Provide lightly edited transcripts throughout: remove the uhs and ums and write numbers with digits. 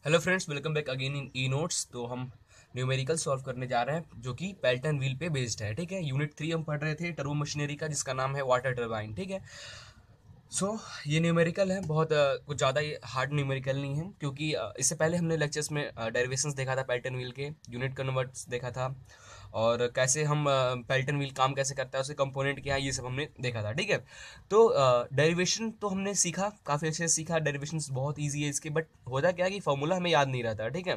Hello friends, welcome back again in e notes. तो हम numerical solve करने जा रहे हैं जो कि पेल्टन व्हील पे बेस्ड है। ठीक है, यूनिट 3 हम पढ़ रहे थे टर्बो मशीनरी का, जिसका नाम है वाटर टरबाइन। ठीक है, सो ये न्यूमेरिकल है, बहुत कुछ ज़्यादा ये हार्ड न्यूमेरिकल नहीं है, क्योंकि इससे पहले हमने लेक्चर्स में डेरिवेशंस देखा था पेल्टन व्हील के, यूनिट कन्वर्ट्स देखा था, और कैसे हम पेल्टन व्हील काम कैसे करता है, उसके कंपोनेंट क्या है, ये सब हमने देखा था। ठीक है, तो डेरिवेशन तो हमने सीखा, काफ़ी अच्छे से सीखा। डेरिवेशन बहुत ईजी है इसके, बट होता क्या है कि फॉर्मूला हमें याद नहीं रहता। ठीक है,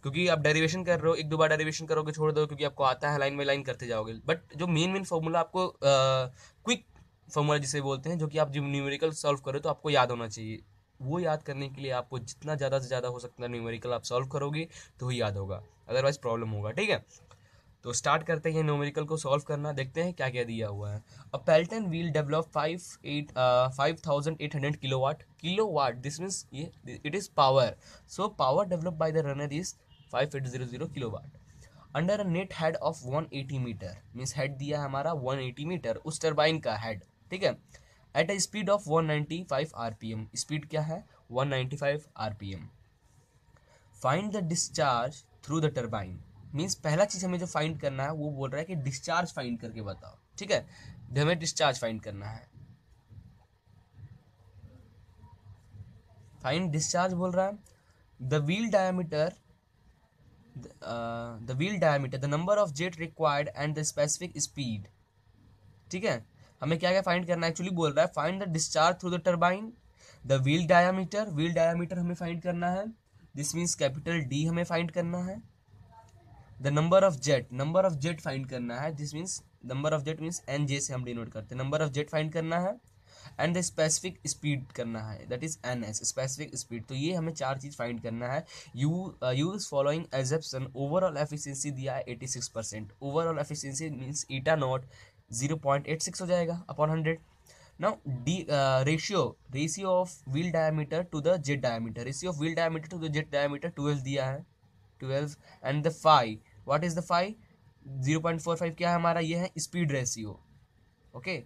क्योंकि आप डेरिवेशन कर रहे हो, एक दो बार डेरिवेशन करोगे छोड़ दो, क्योंकि आपको आता है, लाइन बाई लाइन करते जाओगे। बट जो मेन मेन फॉर्मूला आपको क्विक फॉर्मूला जिसे बोलते हैं, जो कि आप जब न्यूमेरिकल सॉल्व करो तो आपको याद होना चाहिए, वो याद करने के लिए आपको जितना ज़्यादा से ज़्यादा हो सकता है न्यूमेरिकल आप सॉल्व करोगे तो ही याद होगा, अदरवाइज प्रॉब्लम होगा। ठीक है, तो स्टार्ट करते हैं न्यूमेरिकल को सॉल्व करना, देखते हैं क्या क्या दिया हुआ है। A Pelton wheel develop 5800 kilowatt. Kilowatt this means ये it is power, so power develop by the runner is 5800 kilowatt under a net head of 180 metre. Means head दिया है हमारा 180 मीटर, उस टरबाइन का हेड। ठीक है, at a speed of 195 RPM. Speed क्या है? 195 RPM. Find the discharge through the turbine. Means पहला चीज हमें जो फाइंड करना है वो बोल रहा है कि डिस्चार्ज फाइंड करके बताओ। ठीक है, हमें डिस्चार्ज फाइंड करना है। फाइंड डिस्चार्ज बोल रहा है। The wheel diameter, the wheel diameter, the number of jet required and the specific speed. ठीक है, हमें क्या क्या फाइंड करना है, एक्चुअली बोल रहा है find the discharge through the turbine, the wheel diameter, wheel diameter हमें फाइंड करना है, दिस मीन्स कैपिटल डी हमें फाइंड करना है। The number of jet, number of jet find करना है, this means number of jet means N J से हम डिनोट करते हैं, नंबर ऑफ जेट फाइंड करना है। एंड द स्पेसिफिक स्पीड करना है, that is an S, specific speed. तो ये हमें चार चीज फाइंड करना है। Use following assumption. Overall efficiency दिया है 86%। Overall efficiency means eta not 0.86 हो जाएगा upon 100। Now d ratio of wheel diameter to the jet diameter, ratio of wheel diameter to the jet diameter 12 दिया है, 12। And the phi, what is the phi? 0.45 क्या है हमारा, ये है speed ratio. Okay,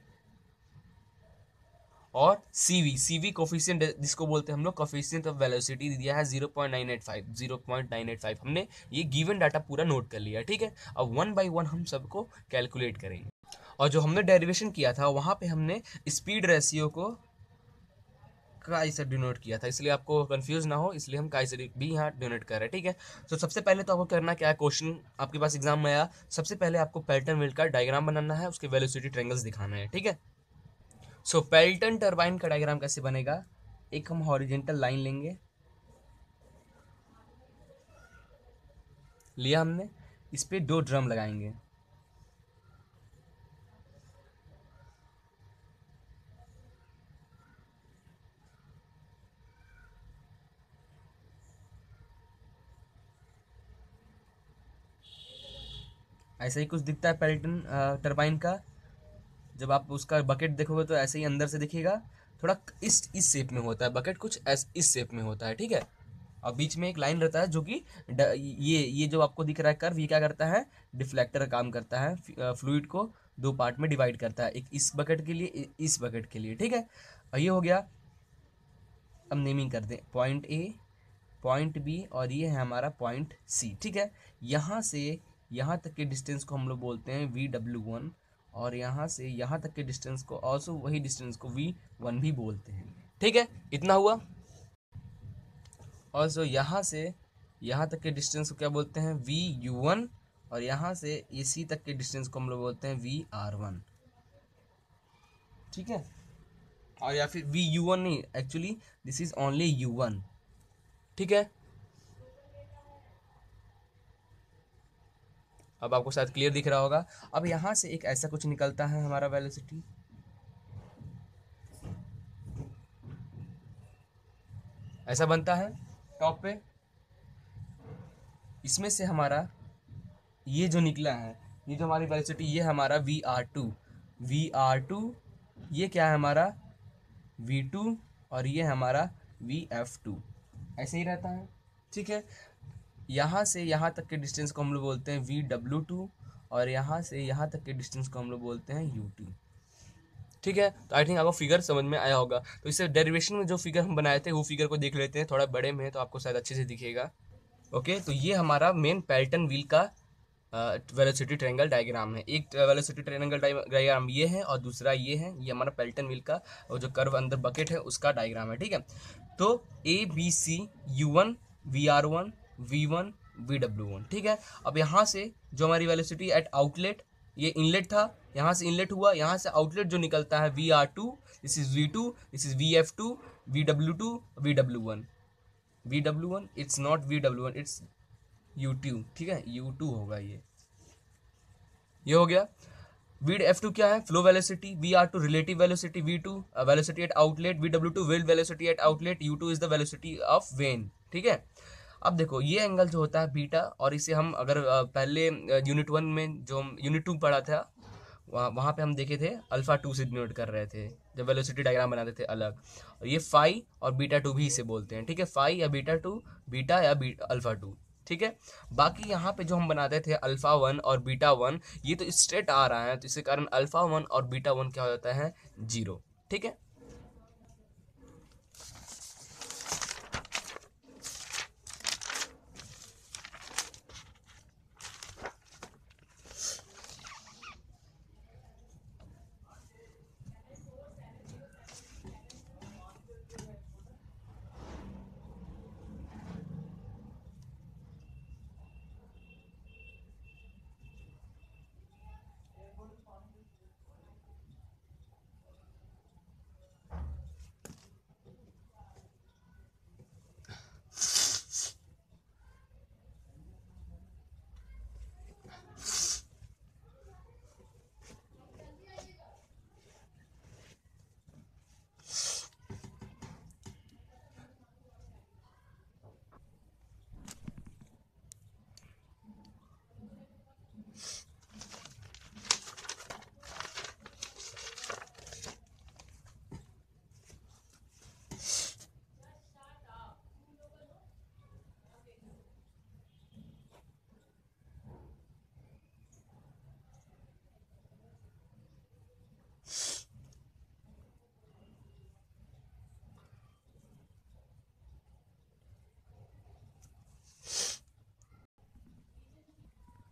और सीवी कोफिशिएंट जिसको बोलते हैं हम लोग कोफिशिएंट ऑफ वेलोसिटी दिया है 0.985, 0.985। हमने ये गिवन डाटा पूरा नोट कर लिया। ठीक है, अब वन बाय वन हम सबको कैलकुलेट करेंगे। और जो हमने डेरिवेशन किया था वहां पे हमने स्पीड रेशियो को काई से डिनोट किया था, इसलिए आपको कंफ्यूज ना हो, इसलिए हम काई से भी यहाँ डिनोट कर रहे हैं। ठीक है, तो सबसे पहले तो आपको करना क्या है, क्वेश्चन आपके पास एग्जाम में आया, सबसे पहले आपको पेल्टन व्हील का डायग्राम बनाना है, उसके वेलोसिटी ट्रायंगल्स दिखाना है। ठीक है, सो पेल्टन टरबाइन का डायग्राम कैसे बनेगा, एक हम हॉरिजेंटल लाइन लेंगे, लिया हमने, इस पे दो ड्रम लगाएंगे। ऐसा ही कुछ दिखता है पेल्टन टरबाइन का। जब आप उसका बकेट देखोगे तो ऐसे ही अंदर से दिखेगा, थोड़ा इस शेप में होता है बकेट, कुछ इस शेप में होता है। ठीक है, और बीच में एक लाइन रहता है जो कि ये जो आपको दिख रहा है कर्व, ये क्या करता है, डिफ्लेक्टर का काम करता है, फ्लूइड को दो पार्ट में डिवाइड करता है, एक इस बकेट के लिए, इस बकेट के लिए। ठीक है, और ये हो गया। अब नेमिंग कर दें, पॉइंट ए, पॉइंट बी, और ये है हमारा पॉइंट सी। ठीक है, यहाँ से यहाँ तक के डिस्टेंस को हम लोग बोलते हैं VW1, और यहाँ से यहाँ तक के डिस्टेंस को ऑल्सो वही डिस्टेंस को V1 भी बोलते हैं। ठीक है, इतना हुआ। ऑल्सो यहाँ से यहाँ तक के डिस्टेंस को क्या बोलते हैं, VU1, और यहाँ से ये सी तक के डिस्टेंस को हम लोग बोलते हैं VR1। ठीक है, और या फिर VU1 नहीं, actually this is only U1। ठीक है, अब आपको शायद क्लियर दिख रहा होगा। अब यहाँ से एक ऐसा कुछ निकलता है हमारा वेलोसिटी, ऐसा बनता है टॉप पे। इसमें से हमारा ये जो निकला है, ये जो हमारी वेलोसिटी, ये हमारा VR2। ये क्या है हमारा V2, और ये हमारा VF2। ऐसे ही रहता है। ठीक है, यहाँ से यहाँ तक के डिस्टेंस को हम लोग बोलते हैं VW2, और यहाँ से यहाँ तक के डिस्टेंस को हम लोग बोलते हैं U2। ठीक है, तो आई थिंक आपको फिगर समझ में आया होगा। तो इससे डेरिवेशन में जो फिगर हम बनाए थे वो फिगर को देख लेते हैं, थोड़ा बड़े में है तो आपको शायद अच्छे से दिखेगा। ओके, तो ये हमारा मेन पेल्टन व्हील का वेलोसिटी ट्रायंगल डायग्राम है। एक वेलोसिटी ट्रायंगल डायग्राम ये है और दूसरा ये है, ये हमारा पेल्टन व्हील का और जो कर्व अंदर बकेट है उसका डायग्राम है। ठीक है, तो A B C U1 VR1 V1 VW1। ठीक है, अब यहाँ से जो हमारी वेलोसिटी एट आउटलेट, ये इनलेट था, यहाँ से इनलेट हुआ, यहाँ से आउटलेट जो निकलता है VR2, this is V2, this is VF2, VW2, VW1। VW1 it's not VW1, it's U2। ठीक है, U2 होगा ये हो गया। वीड F2 क्या है? Flow velocity. VR2 relative velocity. V2 velocity at outlet. VW2 whirl velocity at outlet. U2 is the velocity of vane. ठीक है, अब देखो ये एंगल जो होता है बीटा, और इसे हम अगर पहले यूनिट 1 में जो हम यूनिट 2 पढ़ा था वहाँ पे हम देखे थे अल्फा 2 से डिनोट कर रहे थे जब वेलोसिटी डायग्राम बनाते थे अलग, और ये फाई और बीटा 2 भी इसे बोलते हैं। ठीक है, फाई या बीटा 2, बीटा या अल्फा 2। ठीक है, बाकी यहाँ पे जो हम बनाते थे अल्फा 1 और बीटा 1, ये तो स्ट्रेट आ रहा है, तो इसके कारण अल्फा 1 और बीटा 1 क्या हो जाता है? 0। ठीक है,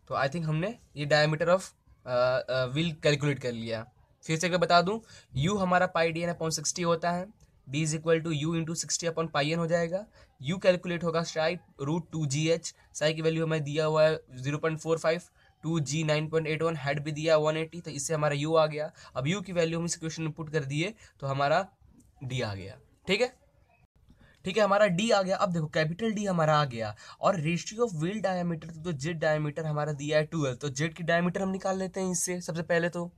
तो आई थिंक हमने ये डायमीटर ऑफ व्हील कैलकुलेट कर लिया। फिर से अगर बता दूं, u हमारा पाई डी एन अपॉन 60 होता है, d is equal to U into 60 upon pi N हो जाएगा। u कैलकुलेट होगा साई √2gh, साई की वैल्यू हमें दिया हुआ है 0.45, 2g 9.81, हेड भी दिया 180, तो इससे हमारा u आ गया। अब u की वैल्यू हम इस क्वेश्चन में पुट कर दिए तो हमारा d आ गया। ठीक है, ठीक है, हमारा डी आ गया। अब देखो कैपिटल डी हमारा आ गया, और रेशियो ऑफ व्हील डायमीटर, तो जेड डायमीटर हमारा दिया है 12, तो जेड की डायमीटर हम निकाल लेते हैं इससे सबसे पहले। तो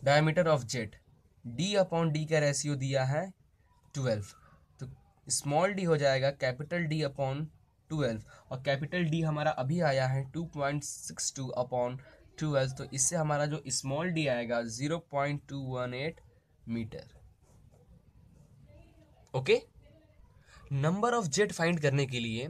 diameter of Z, D upon D का रेशियो दिया है 12, तो स्मॉल डी हो जाएगा कैपिटल डी अपॉन 12, और कैपिटल डी हमारा अभी आया है 2.62 अपॉन 12, तो इससे हमारा जो स्मॉल डी आएगा 0.218 metre. Okay, number of jet find करने के लिए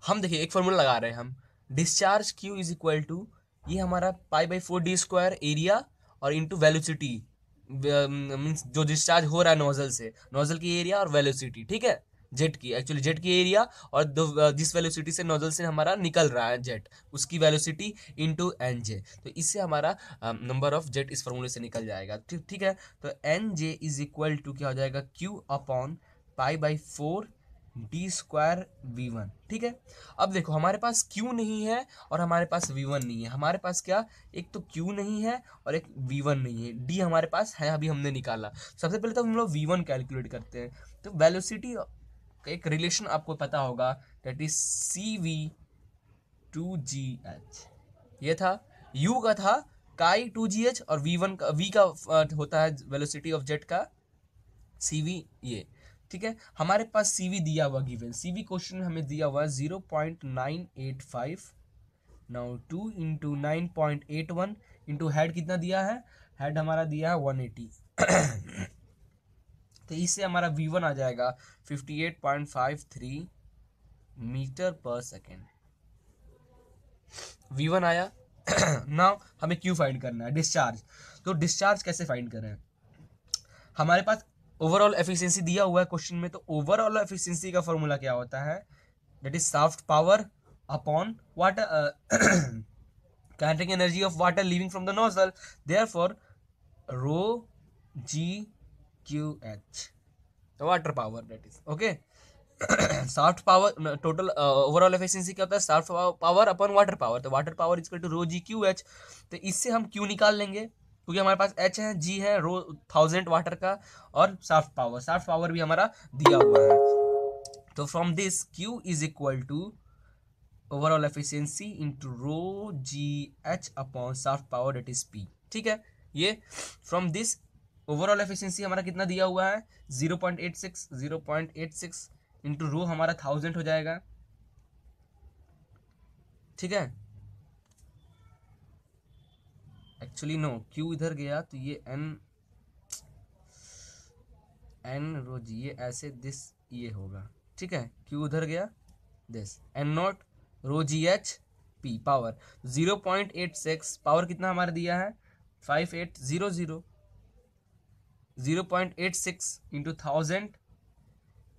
हम देखिए एक फॉर्मूला लगा रहे हैं हम, discharge Q is equal to, ये हमारा π/4d² एरिया और इनटू वेलोसिटी, मीन्स जो डिस्चार्ज हो रहा है नोजल से, नोजल की एरिया और वेलोसिटी। ठीक है, जेट की, एक्चुअली जेट की एरिया और जिस वेलोसिटी से नोजल से हमारा निकल रहा है जेट, उसकी वेलोसिटी इनटू एन जे, तो इससे हमारा नंबर ऑफ जेट इस फॉर्मूले से निकल जाएगा। ठीक है, तो N J is equal to क्या हो जाएगा? Q upon π/4d² V1। ठीक है, अब देखो हमारे पास Q नहीं है और हमारे पास V1 नहीं है, हमारे पास क्या, एक तो Q नहीं है और एक V1 नहीं है, D हमारे पास है, अभी हमने निकाला। सबसे पहले तो हम लोग V1 कैलकुलेट करते हैं। तो वेलोसिटी का एक रिलेशन आपको पता होगा, दैट इज CV/2GH, ये था। U का था chi/2GH, और V1 का, V का होता है वेलोसिटी ऑफ जेट का CV ये। ठीक है, हमारे पास CV दिया हुआ गिवन, CV क्वेश्चन में हमें दिया हुआ 0.985, नाउ 2 इंटू 9.81 इंटू हेड कितना दिया है? हेड हमारा दिया है 180 तो इससे हमारा V1 आ जाएगा 58.53 मीटर पर सेकेंड। V1 आया। नाउ हमें Q फाइंड करना है, डिस्चार्ज। तो डिस्चार्ज कैसे फाइंड करें? हमारे पास ओवरऑल एफिशिएंसी दिया हुआ है क्वेश्चन में, तो ओवरऑल एफिशिएंसी का फॉर्मूला क्या होता है, that is shaft power upon water kinetic energy of water leaving from the nozzle, therefore rho g q h, the water power, that is okay. Shaft power total overall efficiency क्या होता है, shaft power upon water power, तो water power equal to rho G Q H. तो इससे हम Q निकाल लेंगे क्योंकि हमारे पास एच है, जी है, रो 1000 वाटर का, और शाफ्ट पावर भी हमारा दिया हुआ है। तो from this Q is equal to overall efficiency into rho G H upon shaft power, that is P. ठीक है, ये फ्रॉम दिस ओवरऑल एफिशिएंसी हमारा कितना दिया हुआ है 0.86 इंटू रो हमारा 1000 हो जाएगा। ठीक है, एक्चुअली नो, क्यू इधर गया तो ये एन रो जी, ये ऐसे दिस ये होगा। ठीक है, क्यू उधर गया, this N naught rho G H P power 0.86, power कितना हमारा दिया है 5800, 0.86 इंटू 1000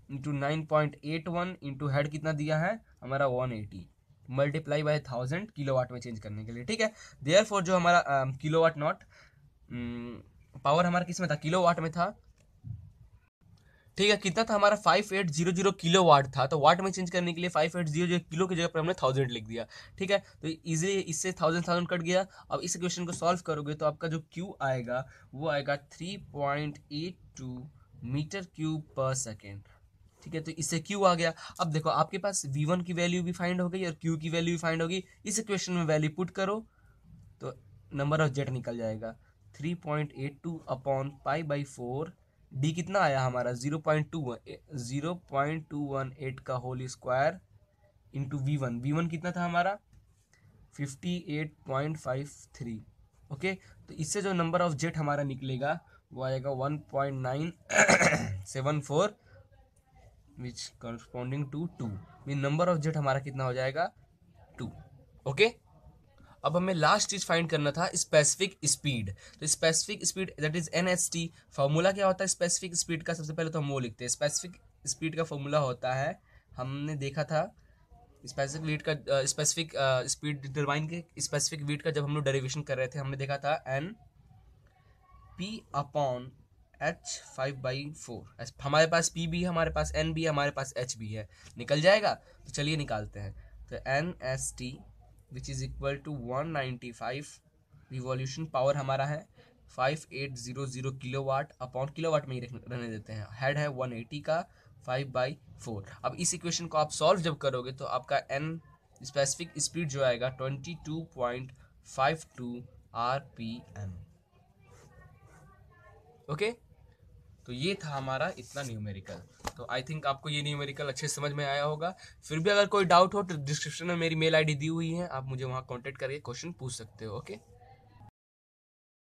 इंटू 9.81 इंटू हेड कितना दिया है हमारा 180, मल्टीप्लाई बाय 1000 किलोवाट में चेंज करने के लिए। ठीक है, देयरफॉर जो हमारा किलोवाट नॉट पावर हमारा किस में था, किलोवाट में था। ठीक है, कितना था हमारा 5800 किलोवाट था, तो वाट में चेंज करने के लिए 5800 किलो की जगह पर हमने 1000 लिख दिया। ठीक है, तो इजीली इससे 1000 कट गया। अब इस इक्वेशन को सॉल्व करोगे तो आपका जो Q आएगा वो आएगा 3.82 मीटर क्यूब पर सेकेंड। ठीक है, तो इससे Q आ गया। अब देखो आपके पास V1 की वैल्यू भी फाइंड हो गई और Q की वैल्यू भी फाइंड होगी। इस इक्वेशन में वैल्यू पुट करो तो नंबर ऑफ जेट निकल जाएगा 3.82 अपॉन पाई बाई 4, डी कितना आया हमारा 0.218 का whole square into V one कितना था हमारा 58.53। ओके, तो इससे जो नंबर ऑफ जेट हमारा निकलेगा वो आएगा 1.974 which corresponding to 2, mean number of jet हमारा कितना हो जाएगा 2। ओके, अब हमें लास्ट चीज फाइंड करना था स्पेसिफिक स्पीड। तो specific speed that is NST. Formula क्या होता है स्पेसिफिक स्पीड का, सबसे पहले तो हम वो लिखते हैं। स्पेसिफिक स्पीड का फॉर्मूला होता है, हमने देखा था स्पेसिफिक वीट का, स्पेसिफिक स्पीड डिटरमाइन के स्पेसिफिक वीट का जब हम लोग डेरिवेशन कर रहे थे, हमने देखा था एन पी अपॉन एच 5/4। हमारे पास पी भी है, हमारे पास एन भी है, हमारे पास एच भी है, निकल जाएगा। तो चलिए निकालते हैं। तो N S T which is equal to 195 revolution, power हमारा है 5800 किलोवाट, अपॉन किलोवाट में ही रहने देते हैं, हेड है 180 का 5/4। अब इस इक्वेशन को आप सॉल्व जब करोगे तो आपका एन स्पेसिफिक स्पीड जो आएगा 22.52 RPM। ओके, तो ये था हमारा इतना न्यूमेरिकल। तो आई थिंक आपको ये न्यूमेरिकल अच्छे समझ में आया होगा। फिर भी अगर कोई डाउट हो तो डिस्क्रिप्शन में मेरी मेल आईडी दी हुई है, आप मुझे वहाँ कांटेक्ट करके क्वेश्चन पूछ सकते हो। ओके।